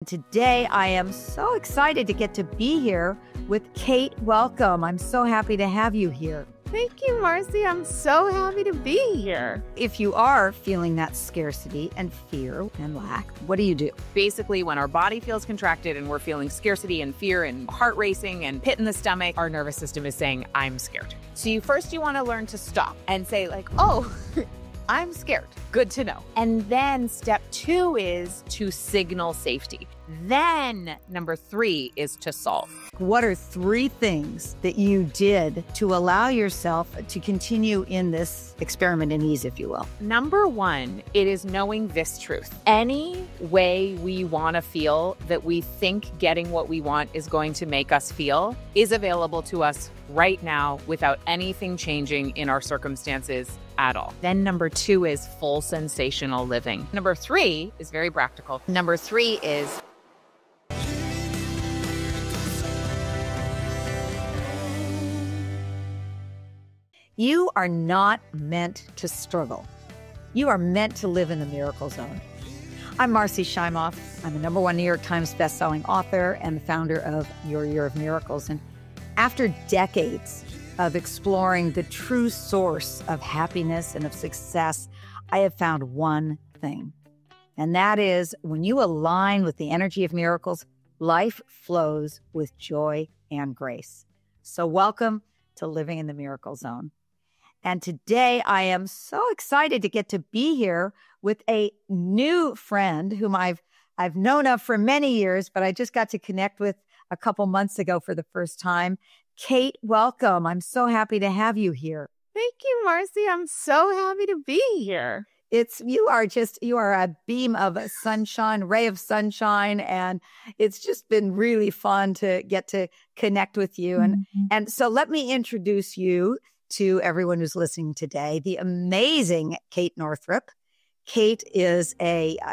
Today, I am so excited to get to be here with Kate. Welcome. I'm so happy to have you here. Thank you, Marci. I'm so happy to be here. If you are feeling that scarcity and fear and lack, what do you do? Basically, when our body feels contracted and we're feeling scarcity and fear and heart racing and pit in the stomach, our nervous system is saying, I'm scared. So you want to learn to stop and say like, oh, I'm scared. Good to know. And then step 2 is to signal safety. Then number 3 is to solve. What are 3 things that you did to allow yourself to continue in this experiment in ease, if you will? Number 1, it is knowing this truth. Any way we want to feel that we think getting what we want is going to make us feel is available to us right now without anything changing in our circumstances at all. Then number 2 is full sensational living. Number 3 is very practical. Number 3 is you are not meant to struggle. You are meant to live in the miracle zone. I'm Marci Shimoff. I'm a #1 New York Times bestselling author and the founder of Your Year of Miracles. And after decades of exploring the true source of happiness and of success, I have found one thing. And that is when you align with the energy of miracles, life flows with joy and grace. So welcome to Living in the Miracle Zone. And today I am so excited to get to be here with a new friend whom I've known of for many years, but I just got to connect with a couple months ago for the first time. Kate, welcome. I'm so happy to have you here. Thank you, Marci. I'm so happy to be here. You are a beam of sunshine, ray of sunshine, and it's just been really fun to get to connect with you. And so let me introduce you to everyone who's listening today, the amazing Kate Northrup. Kate is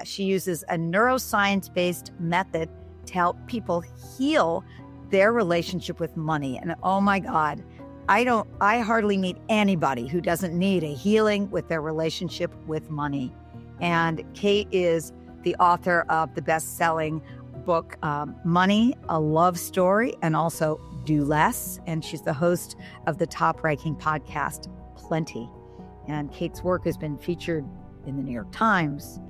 she uses a neuroscience-based method to help people heal their relationship with money. And oh my God, I hardly meet anybody who doesn't need a healing with their relationship with money. And Kate is the author of the best-selling book, Money, A Love Story, and also Do Less. And she's the host of the top-ranking podcast, Plenty. And Kate's work has been featured in the New York Times,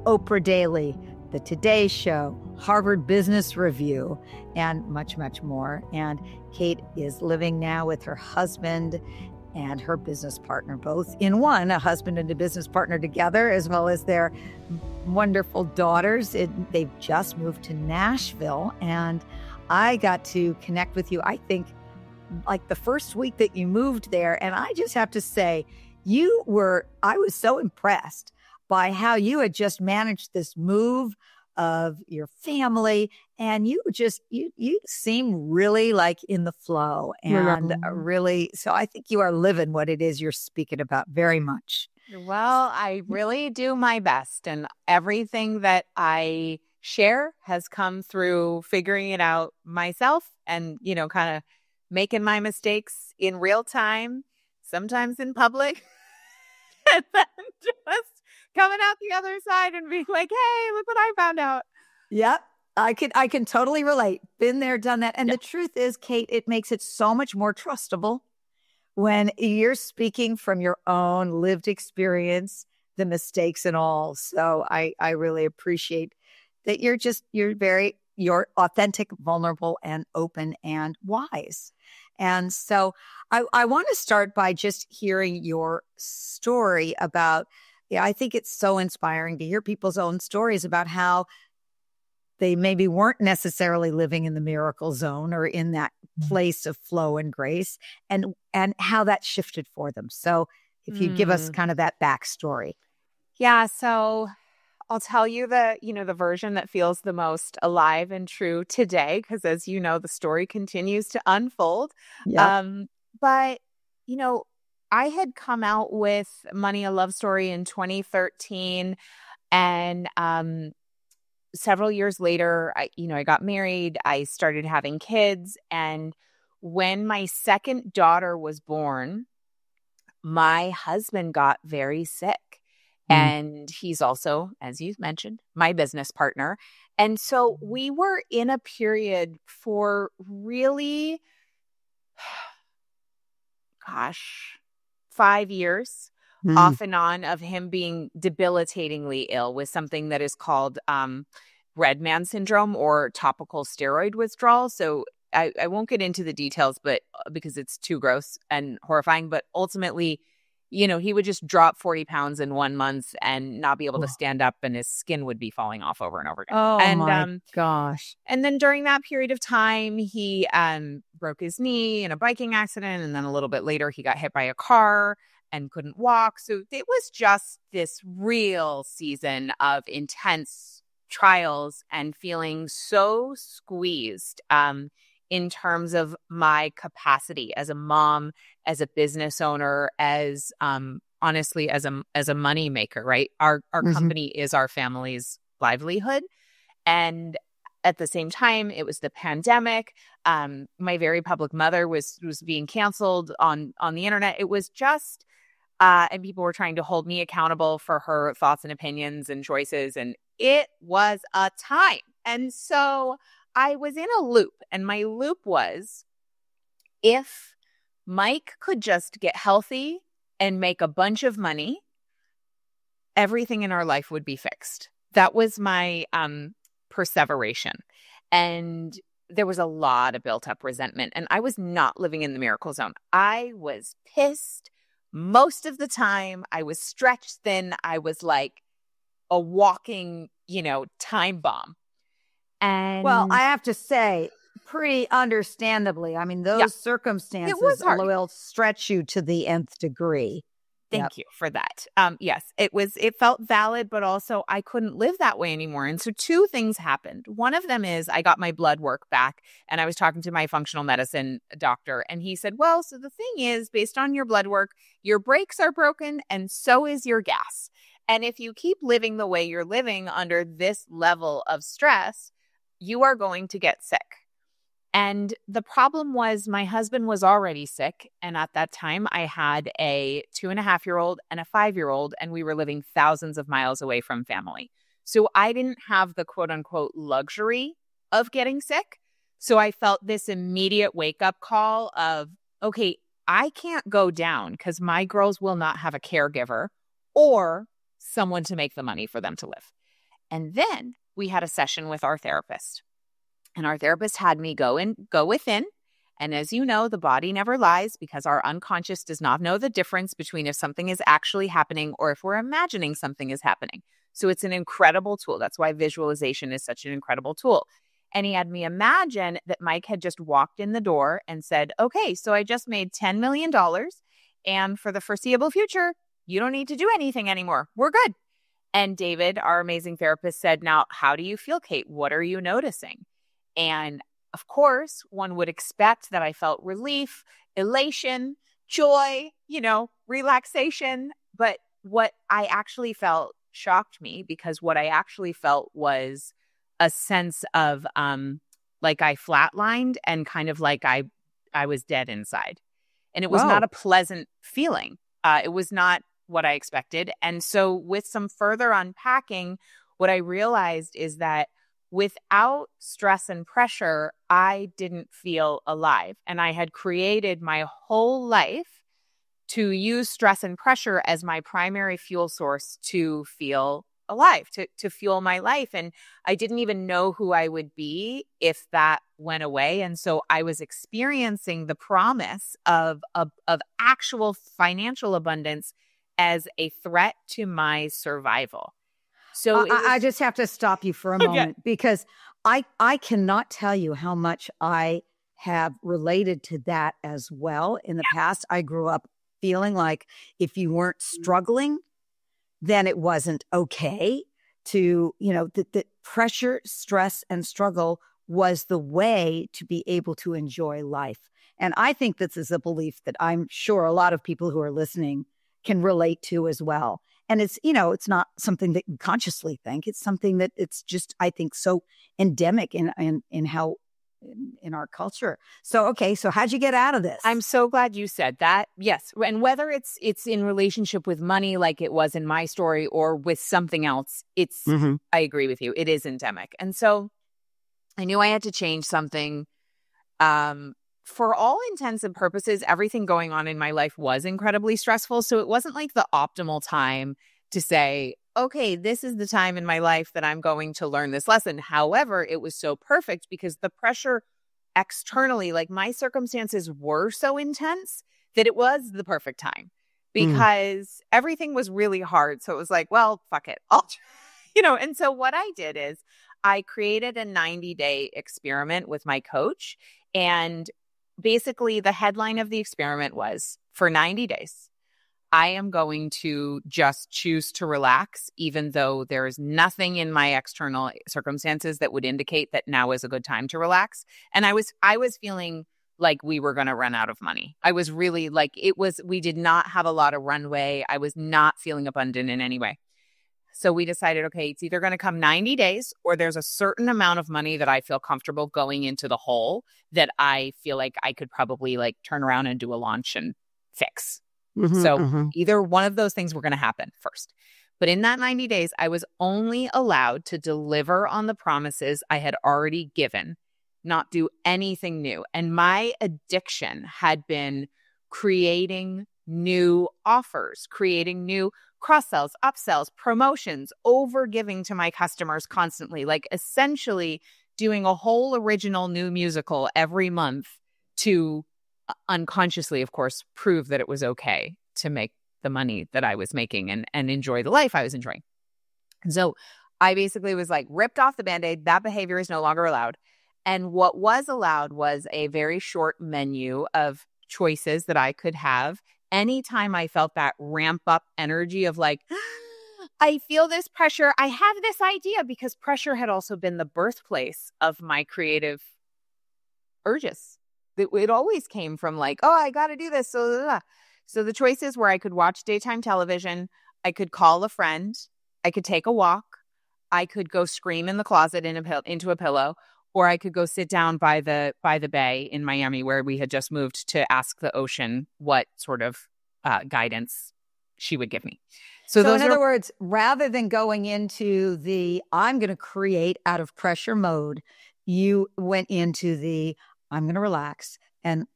Oprah Daily, The Today Show, Harvard Business Review, and much, much more. And Kate is living now with her husband and her business partner, both in one, a husband and a business partner together, as well as their wonderful daughters. They've just moved to Nashville, and I got to connect with you, I think, like the first week that you moved there. And I just have to say, I was so impressed by how you had just managed this move of your family, and you seem really like in the flow and really, so I think you are living what it is you're speaking about very much. Well, I really do my best, and everything that I share has come through figuring it out myself and, kind of making my mistakes in real time, sometimes in public, and then just coming out the other side and being like, hey, look what I found out. Yep. I can totally relate. Been there, done that. And The truth is, Kate, it makes it so much more trustable when you're speaking from your own lived experience, the mistakes and all. So I really appreciate that you're authentic, vulnerable, and open and wise. And so I want to start by just hearing your story about, I think it's so inspiring to hear people's own stories about how they maybe weren't necessarily living in the miracle zone or in that place of flow and grace, and how that shifted for them. So if you'd give us kind of that backstory. Yeah. So I'll tell you the version that feels the most alive and true today, because as you know, the story continues to unfold. Yeah. But, I had come out with Money, A Love Story in 2013, and several years later, I got married, I started having kids, and when my second daughter was born, my husband got very sick. And he's also, as you mentioned, my business partner. And so we were in a period for really, 5 years off and on of him being debilitatingly ill with something that is called red man syndrome or topical steroid withdrawal. So I won't get into the details, but because it's too gross and horrifying, but ultimately, he would just drop 40 pounds in 1 month and not be able to stand up, and his skin would be falling off over and over again. Oh, my gosh. And then during that period of time, he broke his knee in a biking accident. And then a little bit later, he got hit by a car and couldn't walk. So it was just this real season of intense trials and feeling so squeezed in terms of my capacity as a mom, as a business owner, as honestly, as a money maker, right? Our company is our family's livelihood. And at the same time, it was the pandemic. My very public mother was being canceled on the internet. It was just, and people were trying to hold me accountable for her thoughts and opinions and choices. And it was a time. And so I was in a loop, and my loop was, if Mike could just get healthy and make a bunch of money, everything in our life would be fixed. That was my perseveration. And there was a lot of built up resentment, and I was not living in the miracle zone. I was pissed most of the time. I was stretched thin. I was like a walking, time bomb. And well, I have to say, pretty understandably, I mean, those circumstances will stretch you to the nth degree. Thank you for that. Yes, it felt valid, but also I couldn't live that way anymore. And so 2 things happened. One of them is I got my blood work back, and I was talking to my functional medicine doctor, and he said, well, so the thing is, based on your blood work, your brakes are broken and so is your gas. And if you keep living the way you're living under this level of stress, you are going to get sick. And the problem was my husband was already sick. And at that time, I had a 2.5-year-old and a 5-year-old, and we were living thousands of miles away from family. So I didn't have the quote unquote luxury of getting sick. So I felt this immediate wake up call of, okay, I can't go down because my girls will not have a caregiver or someone to make the money for them to live. And then we had a session with our therapist. And our therapist had me go within. And as you know, the body never lies because our unconscious does not know the difference between if something is actually happening or if we're imagining something is happening. So it's an incredible tool. That's why visualization is such an incredible tool. And he had me imagine that Mike had just walked in the door and said, okay, so I just made $10 million. And for the foreseeable future, you don't need to do anything anymore. We're good. And David, our amazing therapist, said, now, how do you feel, Kate? What are you noticing? And of course, one would expect that I felt relief, elation, joy, relaxation. But what I actually felt shocked me, because what I actually felt was a sense of like I flatlined and kind of like I was dead inside. And it was not a pleasant feeling. It was not what I expected. And so with some further unpacking, what I realized is that without stress and pressure, I didn't feel alive. And I had created my whole life to use stress and pressure as my primary fuel source to feel alive, to fuel my life. And I didn't even know who I would be if that went away. And so I was experiencing the promise of actual financial abundance as a threat to my survival. So I just have to stop you for a moment because I cannot tell you how much I have related to that as well. In the past, I grew up feeling like if you weren't struggling, then it wasn't okay to, that pressure, stress, and struggle was the way to be able to enjoy life. And I think this is a belief that I'm sure a lot of people who are listening can relate to as well. And it's, it's not something that you consciously think. It's something that it's just, I think, so endemic in how in our culture. So, okay. So how'd you get out of this? I'm so glad you said that. Yes. And whether it's in relationship with money, like it was in my story, or with something else, I agree with you. It is endemic. And so I knew I had to change something. For all intents and purposes, everything going on in my life was incredibly stressful. So it wasn't like the optimal time to say, okay, this is the time in my life that I'm going to learn this lesson. However, it was so perfect because the pressure externally, like my circumstances were so intense that it was the perfect time because everything was really hard. So it was like, well, fuck it. And so what I did is I created a 90-day experiment with my coach. And basically the headline of the experiment was, for 90 days, I am going to just choose to relax, even though there is nothing in my external circumstances that would indicate that now is a good time to relax. And I was feeling like we were going to run out of money. I was really like, we did not have a lot of runway. I was not feeling abundant in any way. So we decided, okay, it's either going to come 90 days or there's a certain amount of money that I feel comfortable going into the hole that I feel like I could probably like turn around and do a launch and fix. Either one of those things were going to happen first. But in that 90 days, I was only allowed to deliver on the promises I had already given, not do anything new. And my addiction had been creating new offers, creating new cross-sells, upsells, promotions, over giving to my customers constantly, like essentially doing a whole original new musical every month to unconsciously, of course, prove that it was okay to make the money that I was making and enjoy the life I was enjoying. And so I basically was like ripped off the Band-Aid. That behavior is no longer allowed. And what was allowed was a very short menu of choices that I could have anytime I felt that ramp up energy of like, I feel this pressure. I have this idea, because pressure had also been the birthplace of my creative urges. It always came from like, oh, I got to do this. So the choices were I could watch daytime television. I could call a friend. I could take a walk. I could go scream in the closet into a pillow, or I could go sit down by the bay in Miami, where we had just moved, to ask the ocean what sort of guidance she would give me. So in other words, rather than going into the I'm going to create out of pressure mode, you went into the I'm going to relax and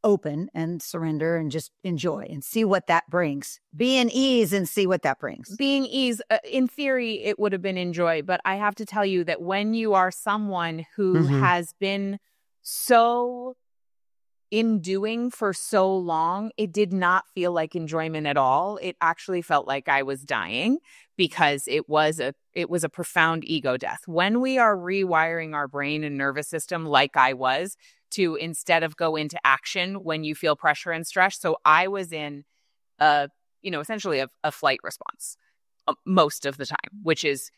open and surrender and just enjoy and see what that brings. Be in ease and see what that brings. Being ease, in theory, it would have been enjoy. But I have to tell you that when you are someone who has been so in doing for so long, it did not feel like enjoyment at all. It actually felt like I was dying, because it was a profound ego death. When we are rewiring our brain and nervous system, like I was, to instead of go into action when you feel pressure and stress. So I was in essentially a flight response most of the time, which is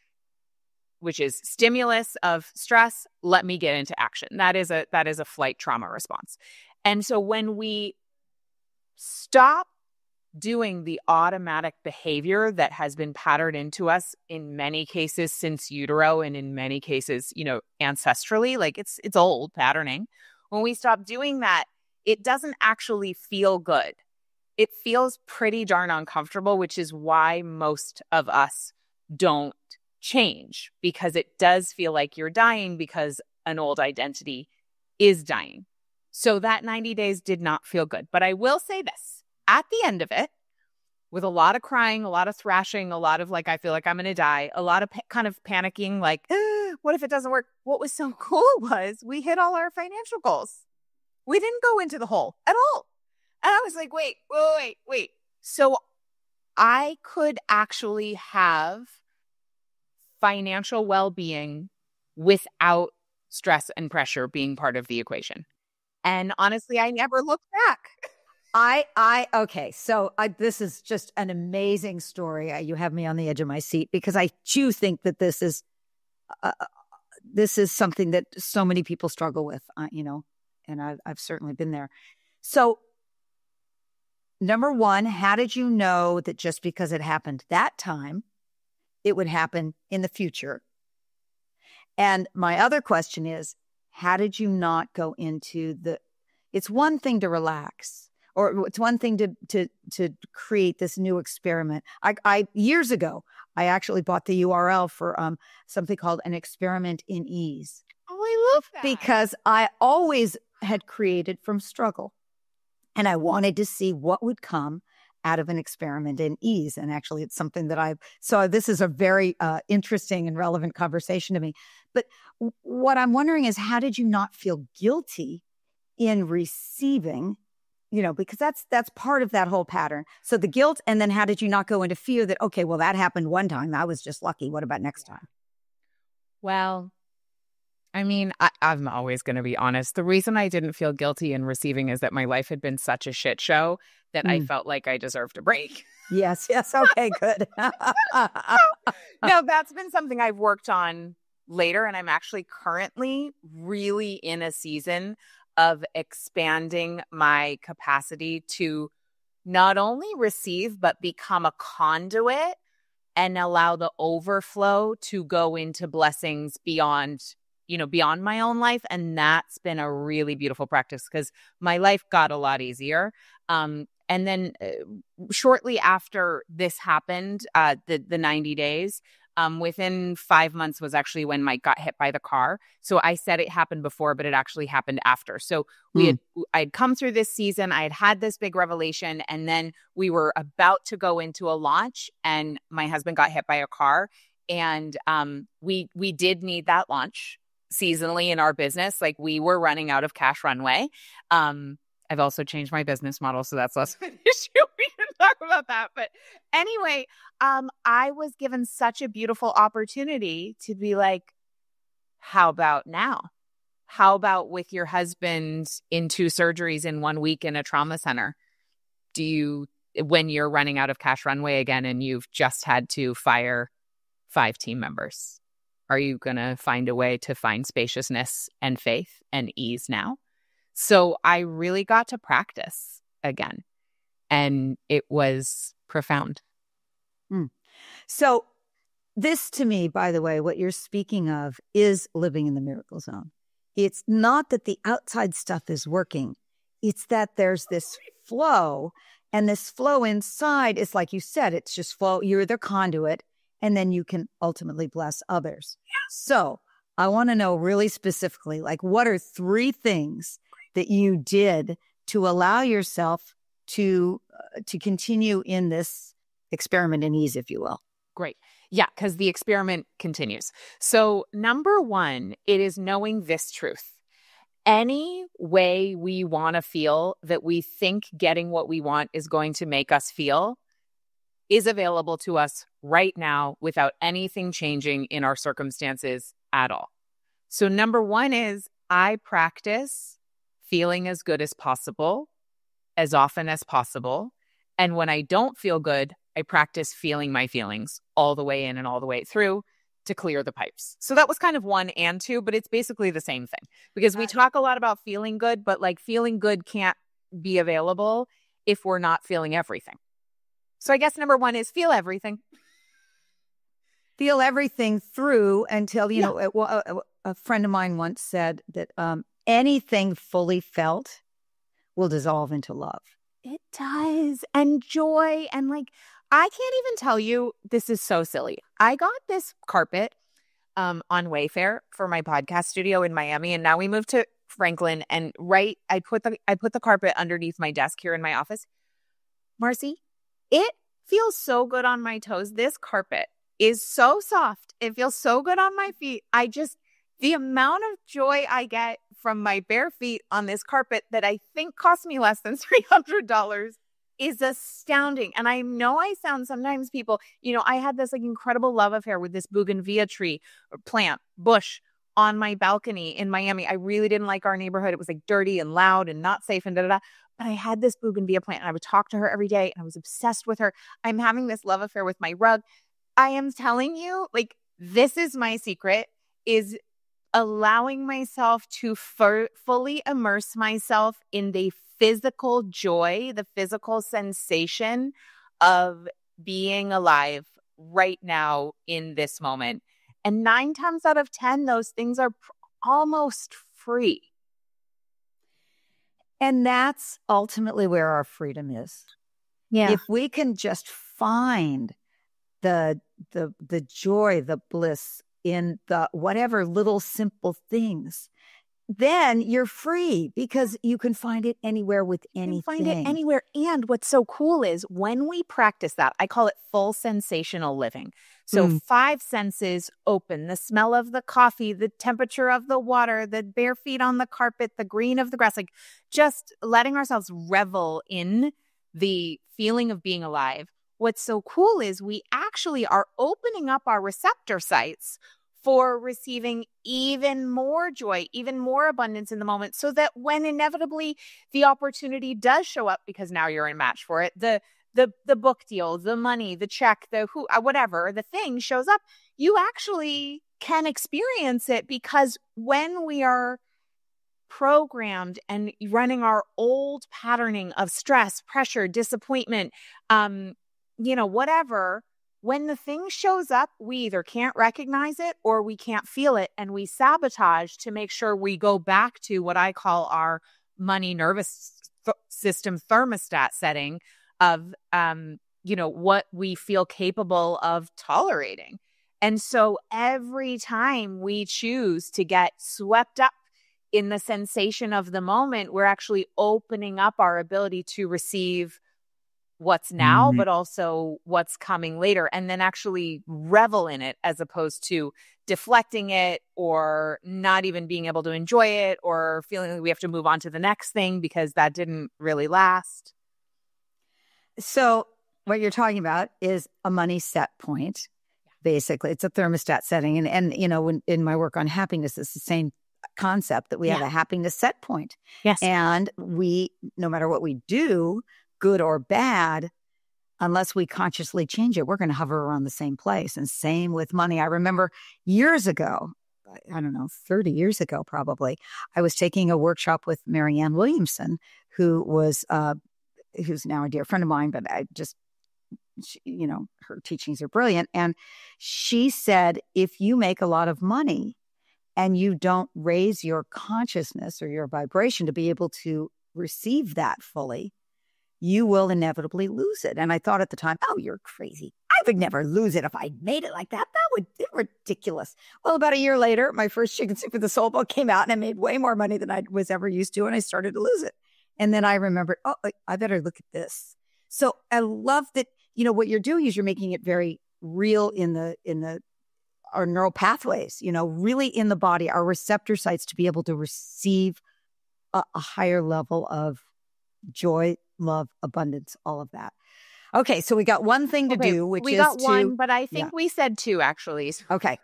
stimulus of stress. Let me get into action. That is a flight trauma response. And so when we stop doing the automatic behavior that has been patterned into us in many cases since utero, and in many cases, ancestrally, like it's old patterning. When we stop doing that, it doesn't actually feel good. It feels pretty darn uncomfortable, which is why most of us don't change, because it does feel like you're dying, because an old identity is dying. So that 90 days did not feel good. But I will say this, at the end of it, with a lot of crying, a lot of thrashing, a lot of like, I feel like I'm going to die, a lot of kind of panicking, like, what if it doesn't work? What was so cool was we hit all our financial goals. We didn't go into the hole at all. And I was like, wait. So I could actually have financial well-being without stress and pressure being part of the equation. And honestly, I never looked back. Okay. So this is just an amazing story. You have me on the edge of my seat, because I do think that this is something that so many people struggle with, and I've certainly been there. So number one, how did you know that just because it happened that time, it would happen in the future? And my other question is, how did you not go into it's one thing to relax, or it's one thing to create this new experiment. I years ago, I actually bought the URL for something called an experiment in ease. Oh, I love that. Because I always had created from struggle, and I wanted to see what would come out of an experiment in ease. And actually, it's something that so this is a very interesting and relevant conversation to me. But what I'm wondering is, how did you not feel guilty in receiving, because that's part of that whole pattern. So the guilt, and then how did you not go into fear that, okay, well, that happened one time, I was just lucky. What about next time? Well, I mean, I'm always going to be honest. The reason I didn't feel guilty in receiving is that my life had been such a shit show that I felt like I deserved a break. Yes. Okay, good. No, that's been something I've worked on later. And I'm actually currently really in a season of expanding my capacity to not only receive, but become a conduit and allow the overflow to go into blessings beyond my own life. And that's been a really beautiful practice because my life got a lot easier. And then shortly after this happened, the 90 days, within 5 months was actually when Mike got hit by the car. So I said it happened before, but it actually happened after. So I'd come through this season, I had this big revelation, and then we were about to go into a launch and my husband got hit by a car. And we did need that launch seasonally in our business. Like, we were running out of cash runway. I've also changed my business model, so that's less of an issue. We can talk about that. But anyway, I was given such a beautiful opportunity to be like, how about now? How about with your husband in 2 surgeries in 1 week in a trauma center? When you're running out of cash runway again and you've just had to fire 5 team members, are you going to find a way to find spaciousness and faith and ease now? So I really got to practice again, and it was profound. So this, to me, by the way, what you're speaking of is living in the miracle zone. It's not that the outside stuff is working. It's that there's this flow, and this flow inside is, like you said, it's just flow. You're the conduit, and then you can ultimately bless others. So I want to know really specifically, like, what are 3 things that you did to allow yourself to continue in this experiment in ease, if you will? Great. Yeah, because the experiment continues. So number 1, it is knowing this truth. Any way we want to feel that we think getting what we want is going to make us feel is available to us right now without anything changing in our circumstances at all. So number 1 is I practice feeling as good as possible, as often as possible. And when I don't feel good, I practice feeling my feelings all the way in and all the way through to clear the pipes. So that was kind of 1 and 2, but it's basically the same thing because we talk a lot about feeling good, but like feeling good can't be available if we're not feeling everything. So I guess number 1 is feel everything. Feel everything through until, a friend of mine once said that anything fully felt will dissolve into love. It does. And joy. And like, I can't even tell you, this is so silly. I got this carpet on Wayfair for my podcast studio in Miami. And now we moved to Franklin. And I put the carpet underneath my desk here in my office. Marci, it feels so good on my toes. This carpet is so soft. It feels so good on my feet. The amount of joy I get from my bare feet on this carpet that I think cost me less than $300 is astounding. And I know I sound sometimes people, I had this like incredible love affair with this bougainvillea tree or plant, bush on my balcony in Miami. I really didn't like our neighborhood. It was like dirty and loud and not safe and da-da-da. But I had this bougainvillea plant and I would talk to her every day and I was obsessed with her. I'm having this love affair with my rug. I am telling you, like, this is my secret, is allowing myself to fully immerse myself in the physical joy, the physical sensation of being alive right now in this moment. And 9 times out of 10, those things are almost free. And that's ultimately where our freedom is. Yeah. If we can just find the joy, the bliss in the whatever little simple things, then you're free because you can find it anywhere with anything. You can find it anywhere. And what's so cool is when we practice that, I call it full sensational living. So 5 senses open: the smell of the coffee, the temperature of the water, the bare feet on the carpet, the green of the grass, like just letting ourselves revel in the feeling of being alive. What's so cool is we actually are opening up our receptor sites for receiving even more joy, even more abundance in the moment, so that when inevitably the opportunity does show up, because now you're in match for it, the book deal, the money, the check, the who, whatever, the thing shows up, you actually can experience it, because when we are programmed and running our old patterning of stress, pressure, disappointment, whatever, when the thing shows up, we either can't recognize it or we can't feel it, and we sabotage to make sure we go back to what I call our money nervous system thermostat setting of, what we feel capable of tolerating. And so every time we choose to get swept up in the sensation of the moment, we're actually opening up our ability to receive what's now, but also what's coming later, and then actually revel in it, as opposed to deflecting it or not even being able to enjoy it or feeling like we have to move on to the next thing because that didn't really last. So what you're talking about is a money set point. Basically, it's a thermostat setting. And when in my work on happiness, it's the same concept that we have a happiness set point. Yes. And we, no matter what we do, good or bad, unless we consciously change it, we're going to hover around the same place. And same with money. I remember years ago, I don't know, 30 years ago, probably, I was taking a workshop with Marianne Williamson, who's now a dear friend of mine, but her teachings are brilliant. And she said, if you make a lot of money and you don't raise your consciousness or your vibration to be able to receive that fully, you will inevitably lose it. And I thought at the time, oh, you're crazy. I would never lose it if I made it like that. That would be ridiculous. Well, about a year later, my first Chicken Soup for the Soul book came out and I made way more money than I was ever used to. And I started to lose it. And then I remembered, oh, I better look at this. So I love that, what you're doing is you're making it very real in our neural pathways, really in the body, our receptor sites, to be able to receive a higher level of joy, love, abundance, all of that. Okay, so we got one thing to do, which we is got one, but I think we said 2 actually. Okay.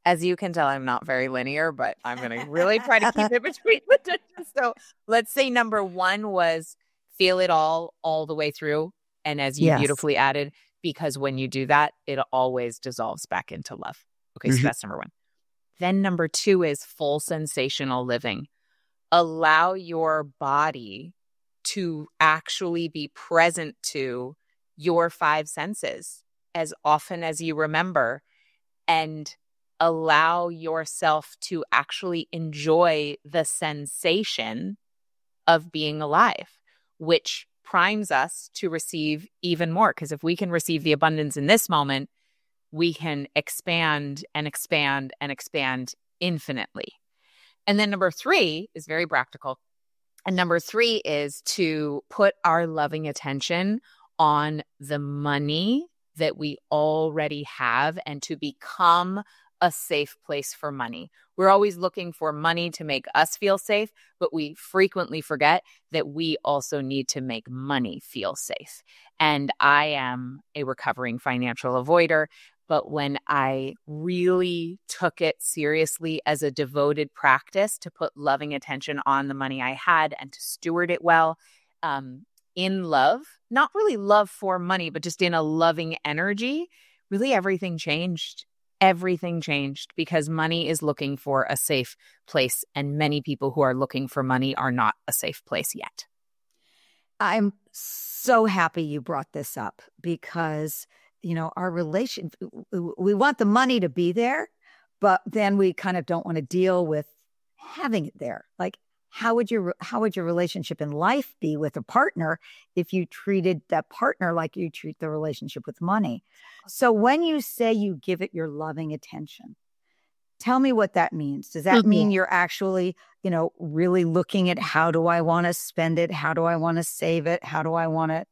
As you can tell, I'm not very linear, but I'm going to really try to keep it between the two. So let's say number 1 was feel it all the way through. And as you beautifully added, because when you do that, it always dissolves back into love. Okay, so that's number 1. Then number 2 is full sensational living. Allow your body to actually be present to your 5 senses as often as you remember, and allow yourself to actually enjoy the sensation of being alive, which primes us to receive even more. Because if we can receive the abundance in this moment, we can expand and expand and expand infinitely. And then number 3 is very practical. And number 3 is to put our loving attention on the money that we already have and to become a safe place for money. We're always looking for money to make us feel safe, but we frequently forget that we also need to make money feel safe. And I am a recovering financial avoider, but when I really took it seriously as a devoted practice to put loving attention on the money I had and to steward it well, in love, not really love for money, but just in a loving energy, really everything changed. Everything changed because money is looking for a safe place. And many people who are looking for money are not a safe place yet. I'm so happy you brought this up because, our relation, we want the money to be there, but then we kind of don't want to deal with having it there. Like, how would your relationship in life be with a partner if you treated that partner like you treat the relationship with money? So when you say you give it your loving attention, tell me what that means. Does that mean you're actually, really looking at how do I want to spend it? How do I want to save it? How do I want to,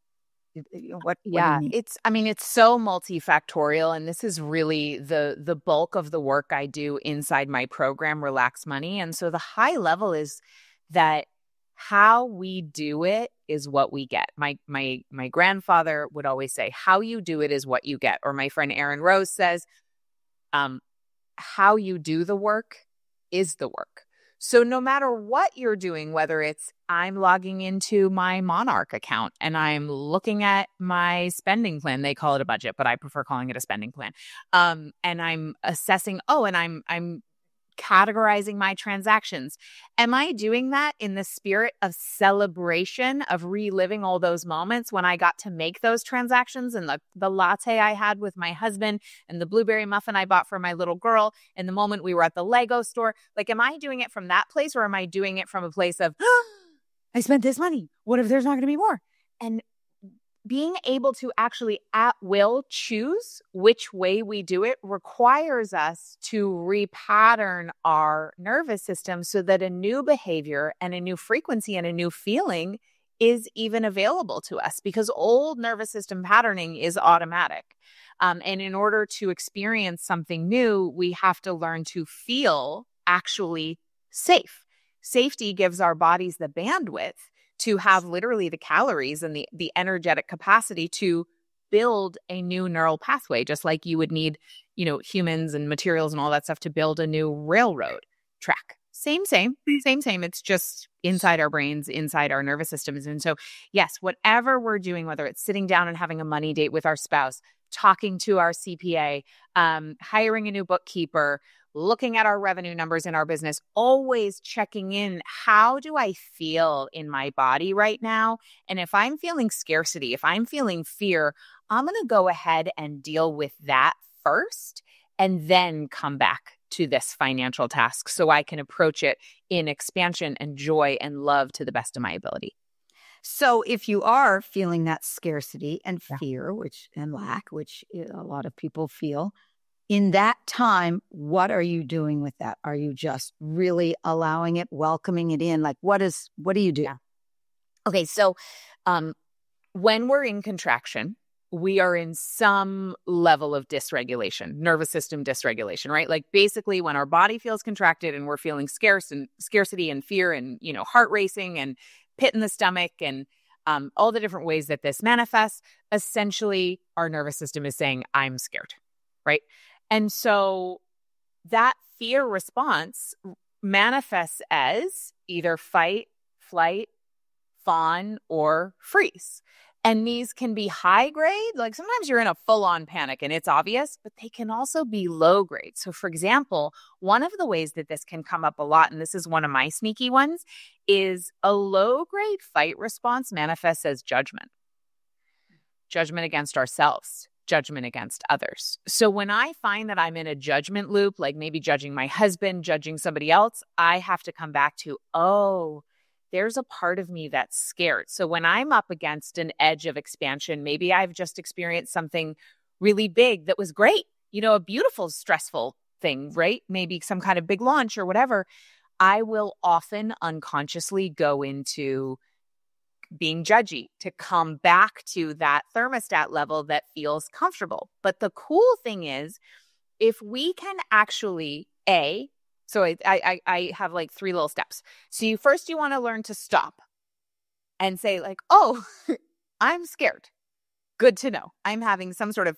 what do you mean? It's so multifactorial, and this is really the bulk of the work I do inside my program, Relax Money. And so the high level is that how we do it is what we get. My grandfather would always say, how you do it is what you get. Or my friend Erin Rose says, how you do the work is the work. So no matter what you're doing, whether it's I'm logging into my Monarch account and I'm looking at my spending plan, they call it a budget, but I prefer calling it a spending plan. And I'm assessing, and I'm categorizing my transactions. Am I doing that in the spirit of celebration, of reliving all those moments when I got to make those transactions, and the latte I had with my husband and the blueberry muffin I bought for my little girl and the moment we were at the Lego store? Like, am I doing it from that place, or am I doing it from a place of, I spent this money. What if there's not going to be more? And being able to actually at will choose which way we do it requires us to repattern our nervous system so that a new behavior and a new frequency and a new feeling is even available to us, because old nervous system patterning is automatic. And in order to experience something new, we have to learn to feel actually safe. Safety gives our bodies the bandwidth to have literally the calories and the energetic capacity to build a new neural pathway, just like you would need, humans and materials and all that stuff to build a new railroad track. Same. It's just inside our brains, inside our nervous systems. And so, yes, whatever we're doing, whether it's sitting down and having a money date with our spouse, talking to our CPA, hiring a new bookkeeper, looking at our revenue numbers in our business, always checking in. How do I feel in my body right now? And if I'm feeling scarcity, if I'm feeling fear, I'm going to go ahead and deal with that first and then come back to this financial task so I can approach it in expansion and joy and love to the best of my ability. So if you are feeling that scarcity and fear, and lack, which a lot of people feel, in that time, what are you doing with that? Are you just really allowing it, welcoming it in? Like, what do you do? Yeah. Okay. So, when we're in contraction, we are in some level of dysregulation, nervous system dysregulation, right? Like, basically when our body feels contracted and we're feeling scarcity and fear and, heart racing and pit in the stomach and all the different ways that this manifests, essentially our nervous system is saying, I'm scared, right? And so that fear response manifests as either fight, flight, fawn, or freeze. And these can be high grade. Like, sometimes you're in a full-on panic and it's obvious, but they can also be low grade. So for example, one of the ways that this can come up a lot, and this is one of my sneaky ones, is a low grade fight response manifests as judgment against ourselves, judgment against others. So when I find that I'm in a judgment loop, like maybe judging my husband, judging somebody else, I have to come back to, there's a part of me that's scared. So when I'm up against an edge of expansion, maybe I've just experienced something really big that was great, a beautiful, stressful thing, right? Maybe some kind of big launch or whatever. I will often unconsciously go into being judgy to come back to that thermostat level that feels comfortable. But the cool thing is, if we can actually, so I have like 3 little steps. So you want to learn to stop and say like, I'm scared. Good to know. I'm having some sort of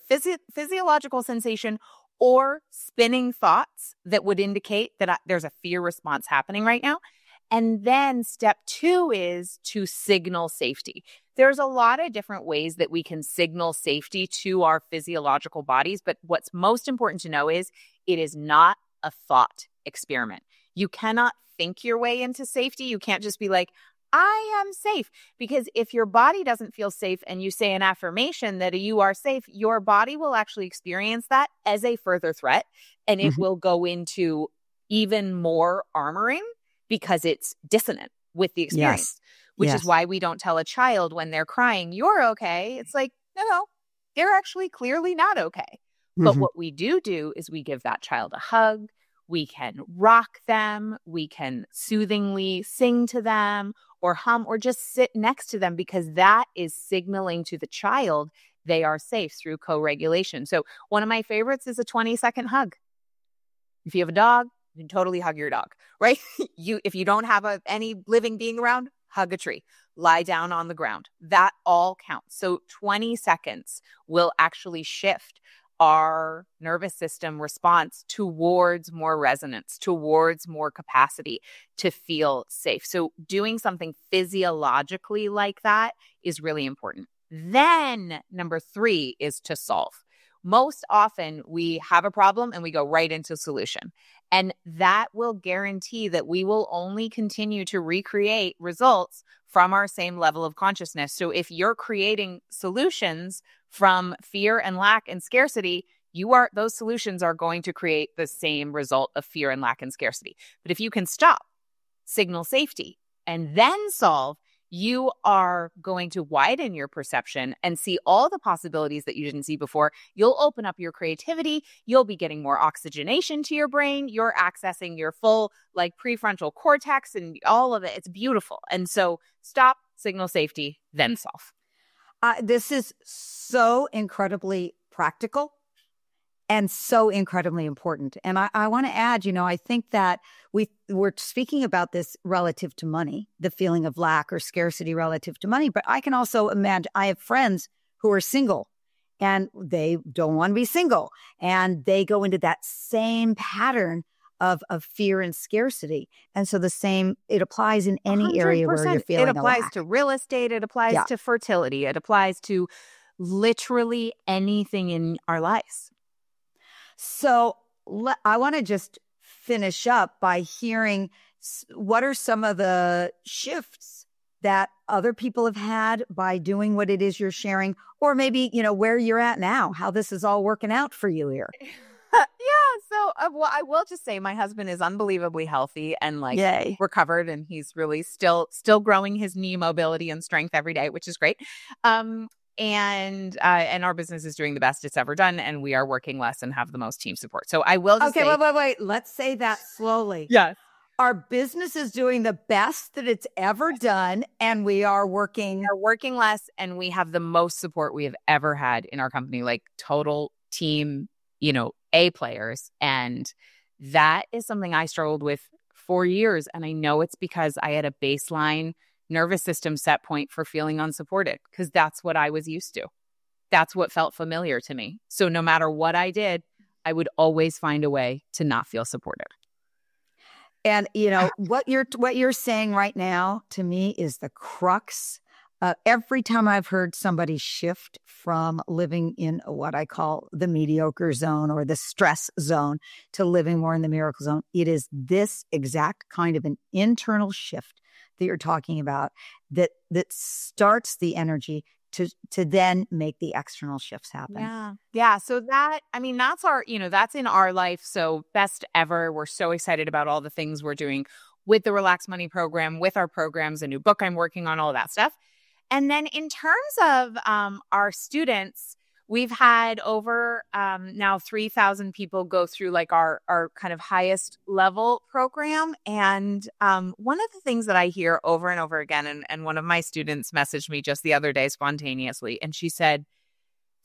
physiological sensation or spinning thoughts that would indicate that there's a fear response happening right now. And then step 2 is to signal safety. There's a lot of different ways that we can signal safety to our physiological bodies. But what's most important to know is it is not a thought experiment. You cannot think your way into safety. You can't just be like, I am safe. Because if your body doesn't feel safe and you say an affirmation that you are safe, your body will actually experience that as a further threat. And it will go into even more armoring because it's dissonant with the experience, which Yes. is why we don't tell a child when they're crying, you're okay. It's like, no, they're actually clearly not okay. But what we do is we give that child a hug. We can rock them. We can soothingly sing to them or hum or just sit next to them, because that is signaling to the child they are safe through co-regulation. So one of my favorites is a 20-second hug. If you have a dog, you can totally hug your dog, right? If you don't have any living being around, hug a tree, lie down on the ground. That all counts. So 20 seconds will actually shift our nervous system response towards more resonance, towards more capacity to feel safe. So doing something physiologically like that is really important. Then number 3 is to solve. Most often we have a problem and we go right into solution. And that will guarantee that we will only continue to recreate results from our same level of consciousness. So if you're creating solutions from fear and lack and scarcity, those solutions are going to create the same result of fear and lack and scarcity. But if you can stop, signal safety, and then solve, you are going to widen your perception and see all the possibilities that you didn't see before. You'll open up your creativity. You'll be getting more oxygenation to your brain. You're accessing your full prefrontal cortex and all of it. It's beautiful. And so stop, signal safety, then solve. This is so incredibly practical and so incredibly important. And I want to add, I think that we're speaking about this relative to money, the feeling of lack or scarcity relative to money. But I can also imagine, I have friends who are single and they don't want to be single. And they go into that same pattern of fear and scarcity. And so it applies in any 100%. Area where you're feeling It applies to real estate. It applies to fertility. It applies to literally anything in our lives. So I want to just finish up by hearing what are some of the shifts that other people have had by doing what it is you're sharing, or maybe, where you're at now, how this is all working out for you here. So I will just say my husband is unbelievably healthy and Yay. recovered, and he's really still growing his knee mobility and strength every day, which is great. And our business is doing the best it's ever done, and we are working less and have the most team support. So I will just say, wait. Let's say that slowly. Yes. Our business is doing the best that it's ever done, and we are working less, and we have the most support we have ever had in our company, total team, A players. And that is something I struggled with for years. And I know it's because I had a baseline nervous system set point for feeling unsupported, because that's what I was used to. That's what felt familiar to me. So no matter what I did, I would always find a way to not feel supported. And what you're saying right now to me is the crux. Every time I've heard somebody shift from living in what I call the mediocre zone or the stress zone to living more in the miracle zone, it is this exact kind of an internal shift that you're talking about that starts the energy to then make the external shifts happen. Yeah. So that's that's in our life. So best ever. We're so excited about all the things we're doing with the Relax Money program, with our programs, a new book I'm working on, all of that stuff. And then in terms of our students, we've had over now 3,000 people go through our kind of highest level program. And one of the things that I hear over and over again, and one of my students messaged me just the other day spontaneously, and she said,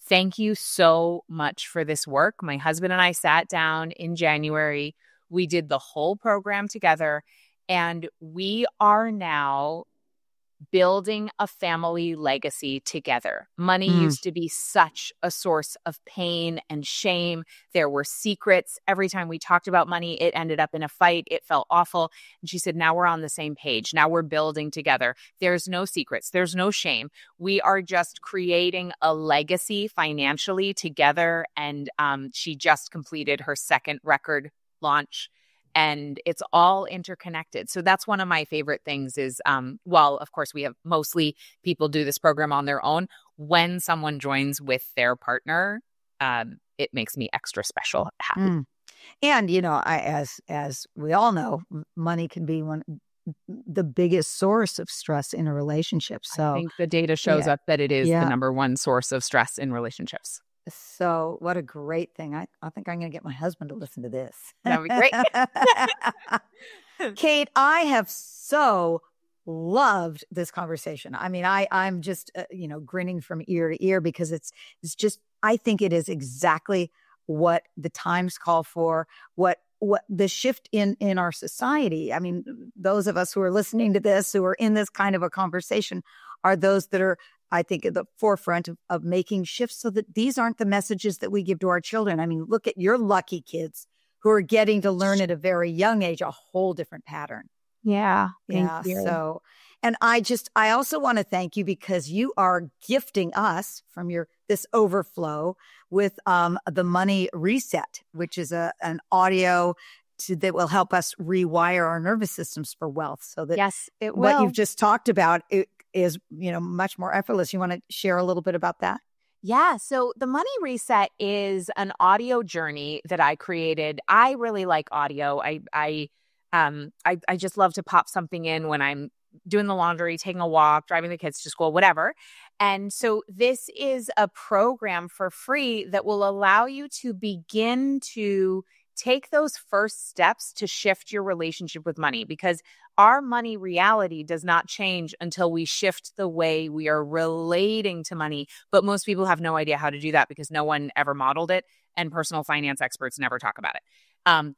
"Thank you so much for this work. My husband and I sat down in January. We did the whole program together, and we are now building a family legacy together. Money used to be such a source of pain and shame. There were secrets. Every time we talked about money, it ended up in a fight. It felt awful." And she said, "Now we're on the same page. Now we're building together. There's no secrets. There's no shame. We are just creating a legacy financially together." And she just completed her second record launch. And it's all interconnected. So that's one of my favorite things is, while of course we have mostly people do this program on their own, when someone joins with their partner, it makes me extra special happy. And, as we all know, money can be the biggest source of stress in a relationship. So I think the data shows up that it is the number one source of stress in relationships. So what a great thing. I think I'm going to get my husband to listen to this. That'd be great. Kate, I have so loved this conversation. I mean, I'm just, grinning from ear to ear because it's just, I think it is exactly what the times call for, what the shift in our society. I mean, those of us who are listening to this, who are in this kind of a conversation, are those that are, I think, at the forefront of making shifts so that these aren't the messages that we give to our children. I mean, look at your lucky kids who are getting to learn at a very young age a whole different pattern. Yeah. Thank you. So, and I also want to thank you because you are gifting us from this overflow with the Money Reset, which is an audio that will help us rewire our nervous systems for wealth. So that yes, it will. What you've just talked about is much more effortless. You want to share a little bit about that? Yeah. So the Money Reset is an audio journey that I created. I really like audio. I just love to pop something in when I'm doing the laundry, taking a walk, driving the kids to school, whatever. And so this is a program for free that will allow you to begin to take those first steps to shift your relationship with money, because our money reality does not change until we shift the way we are relating to money. But most people have no idea how to do that because no one ever modeled it, and personal finance experts never talk about it.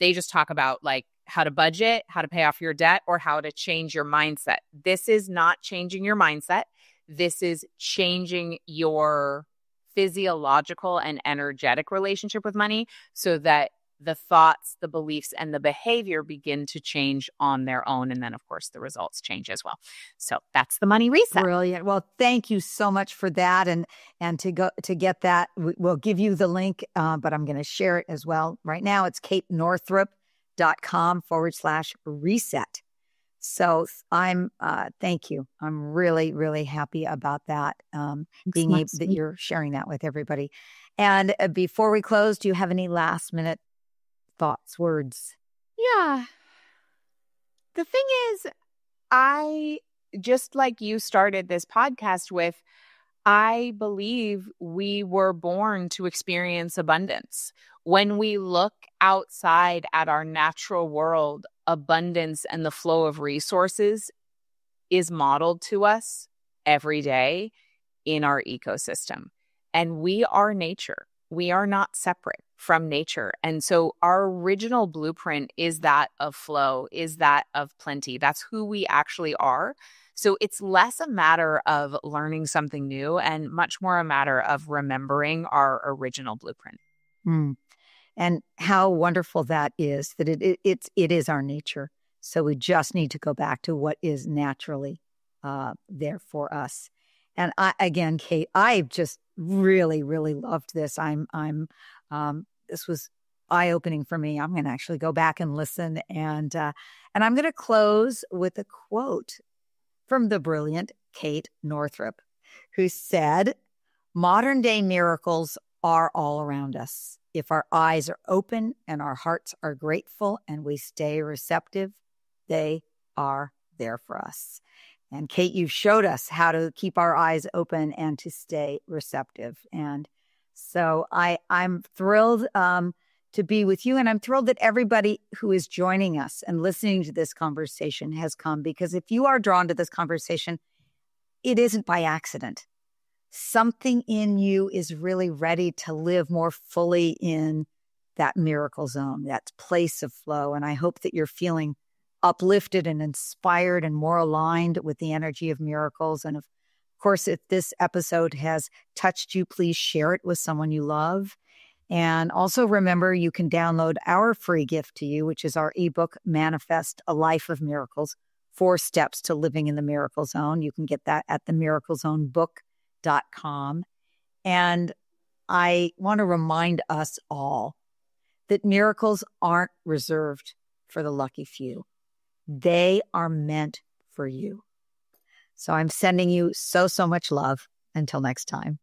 They just talk about like how to budget, how to pay off your debt, or how to change your mindset. This is not changing your mindset. This is changing your physiological and energetic relationship with money so that the thoughts, the beliefs, and the behavior begin to change on their own. And then, of course, the results change as well. So that's the Money Reset. Brilliant. Well, thank you so much for that. And to get that, we'll give you the link, but I'm going to share it as well. Right now, it's katenorthrup.com/reset. So thank you. I'm really, really happy about that, being able that you're sharing that with everybody. And before we close, do you have any last minute thoughts, words? Yeah. The thing is, I, just like you started this podcast with, I believe we were born to experience abundance. When we look outside at our natural world, abundance and the flow of resources is modeled to us every day in our ecosystem. And we are nature. We are not separate from nature. And so our original blueprint is that of flow, is that of plenty. That's who we actually are. So it's less a matter of learning something new and much more a matter of remembering our original blueprint. And how wonderful that is, that it is our nature. So we just need to go back to what is naturally there for us. And again, Kate, I just really, really loved this. This was eye-opening for me. I'm going to actually go back and listen. And I'm going to close with a quote from the brilliant Kate Northrup, who said, "Modern-day miracles are all around us. If our eyes are open and our hearts are grateful and we stay receptive, they are there for us." And Kate, you showed us how to keep our eyes open and to stay receptive. And so I'm thrilled to be with you. And I'm thrilled that everybody who is joining us and listening to this conversation has come, because if you are drawn to this conversation, it isn't by accident. Something in you is really ready to live more fully in that miracle zone, that place of flow. And I hope that you're feeling uplifted and inspired and more aligned with the energy of miracles. And of course, if this episode has touched you, please share it with someone you love. And also remember, you can download our free gift to you, which is our ebook, Manifest a Life of Miracles, 4 Steps to Living in the Miracle Zone. You can get that at themiraclezonebook.com. And I want to remind us all that miracles aren't reserved for the lucky few. They are meant for you. So I'm sending you so much love. Until next time.